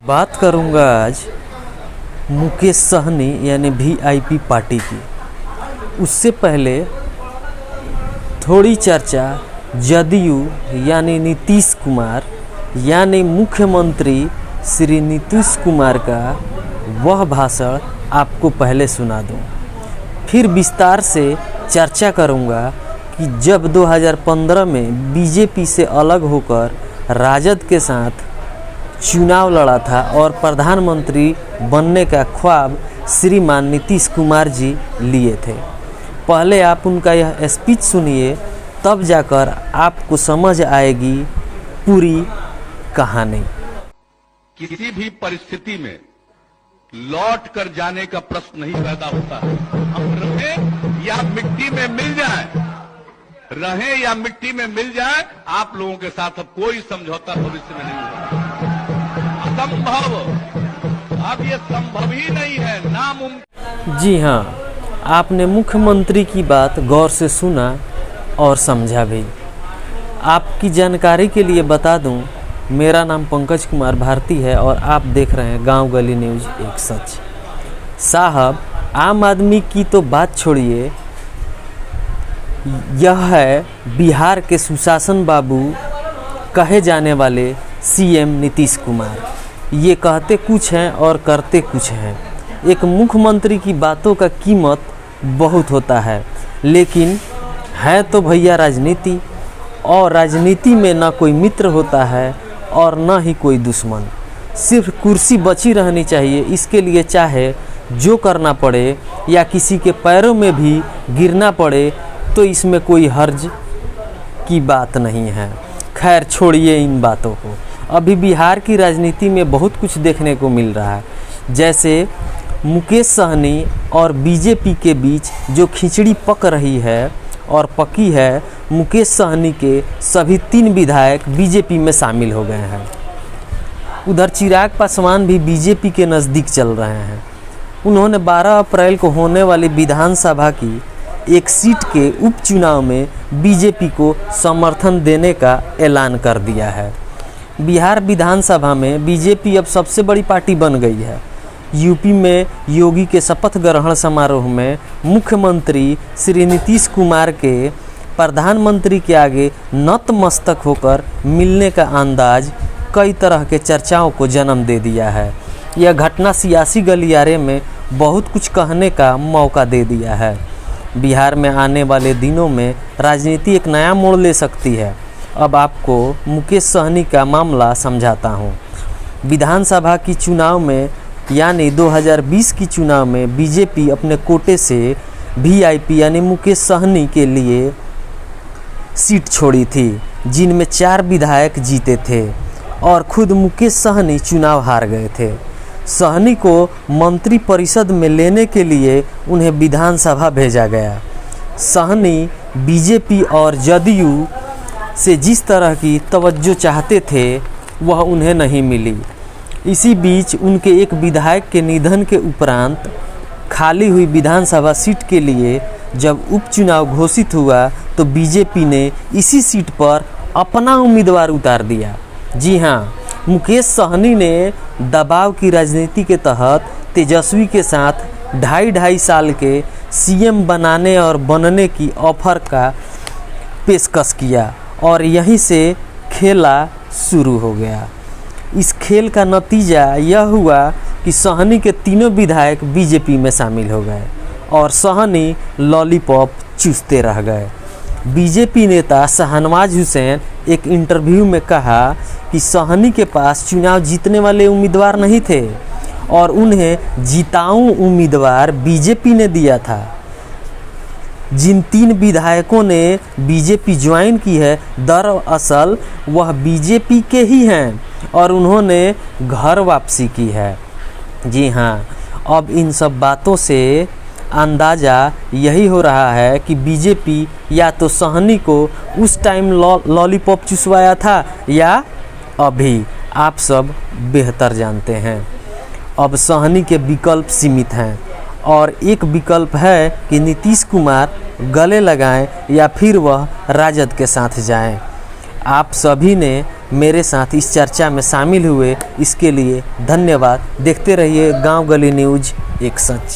बात करूंगा आज मुकेश सहनी यानी वीआईपी पार्टी की। उससे पहले थोड़ी चर्चा जदयू यानी नीतीश कुमार यानी मुख्यमंत्री श्री नीतीश कुमार का वह भाषण आपको पहले सुना दूं। फिर विस्तार से चर्चा करूंगा कि जब 2015 में बीजेपी से अलग होकर राजद के साथ चुनाव लड़ा था और प्रधानमंत्री बनने का ख्वाब श्रीमान नीतीश कुमार जी लिए थे। पहले आप उनका यह स्पीच सुनिए, तब जाकर आपको समझ आएगी पूरी कहानी। किसी भी परिस्थिति में लौट कर जाने का प्रश्न नहीं पैदा होता है। हम रहें या मिट्टी में मिल जाए, आप लोगों के साथ अब कोई समझौता भविष्य में नहीं होगा। असंभव, अब ये संभव ही नहीं है, नामुमकिन। जी हाँ, आपने मुख्यमंत्री की बात गौर से सुना और समझा भी। आपकी जानकारी के लिए बता दूं, मेरा नाम पंकज कुमार भारती है और आप देख रहे हैं गांव गली न्यूज़ एक सच। साहब, आम आदमी की तो बात छोड़िए, यह है बिहार के सुशासन बाबू कहे जाने वाले सीएम नीतीश कुमार। ये कहते कुछ हैं और करते कुछ हैं। एक मुख्यमंत्री की बातों का कीमत बहुत होता है, लेकिन है तो भैया राजनीति, और राजनीति में ना कोई मित्र होता है और ना ही कोई दुश्मन। सिर्फ कुर्सी बची रहनी चाहिए, इसके लिए चाहे जो करना पड़े या किसी के पैरों में भी गिरना पड़े तो इसमें कोई हर्ज की बात नहीं है। खैर छोड़िए इन बातों को। अभी बिहार की राजनीति में बहुत कुछ देखने को मिल रहा है, जैसे मुकेश सहनी और बीजेपी के बीच जो खिचड़ी पक रही है और पकी है। मुकेश सहनी के सभी 3 विधायक बीजेपी में शामिल हो गए हैं। उधर चिराग पासवान भी बीजेपी के नज़दीक चल रहे हैं। उन्होंने 12 अप्रैल को होने वाली विधानसभा की एक सीट के उपचुनाव में बीजेपी को समर्थन देने का ऐलान कर दिया है। बिहार विधानसभा में बीजेपी अब सबसे बड़ी पार्टी बन गई है। यूपी में योगी के शपथ ग्रहण समारोह में मुख्यमंत्री श्री नीतीश कुमार के प्रधानमंत्री के आगे नतमस्तक होकर मिलने का अंदाज कई तरह के चर्चाओं को जन्म दे दिया है। यह घटना सियासी गलियारे में बहुत कुछ कहने का मौका दे दिया है। बिहार में आने वाले दिनों में राजनीति एक नया मोड़ ले सकती है। अब आपको मुकेश सहनी का मामला समझाता हूँ। विधानसभा की चुनाव में यानी 2020 की चुनाव में बीजेपी अपने कोटे से वीआईपी यानी मुकेश सहनी के लिए सीट छोड़ी थी, जिनमें 4 विधायक जीते थे और खुद मुकेश सहनी चुनाव हार गए थे। सहनी को मंत्री परिषद में लेने के लिए उन्हें विधानसभा भेजा गया। सहनी बीजेपी और जदयू से जिस तरह की तवज्जो चाहते थे वह उन्हें नहीं मिली। इसी बीच उनके एक विधायक के निधन के उपरांत खाली हुई विधानसभा सीट के लिए जब उपचुनाव घोषित हुआ तो बीजेपी ने इसी सीट पर अपना उम्मीदवार उतार दिया। जी हाँ, मुकेश सहनी ने दबाव की राजनीति के तहत तेजस्वी के साथ 2.5 साल के सीएम बनाने और बनने की ऑफर का पेशकश किया और यहीं से खेला शुरू हो गया। इस खेल का नतीजा यह हुआ कि सहनी के 3 विधायक बीजेपी में शामिल हो गए और सहनी लॉलीपॉप चूसते रह गए। बीजेपी नेता शाहनवाज हुसैन एक इंटरव्यू में कहा कि सहनी के पास चुनाव जीतने वाले उम्मीदवार नहीं थे और उन्हें जिताऊ उम्मीदवार बीजेपी ने दिया था। जिन 3 विधायकों ने बीजेपी ज्वाइन की है, दरअसल वह बीजेपी के ही हैं और उन्होंने घर वापसी की है। जी हाँ, अब इन सब बातों से अंदाज़ा यही हो रहा है कि बीजेपी या तो सहनी को उस टाइम लॉलीपॉप चुसवाया था या अभी। आप सब बेहतर जानते हैं। अब सहनी के विकल्प सीमित हैं और एक विकल्प है कि नीतीश कुमार गले लगाएं या फिर वह राजद के साथ जाएं। आप सभी ने मेरे साथ इस चर्चा में शामिल हुए, इसके लिए धन्यवाद। देखते रहिए गांव गली न्यूज़, एक सच।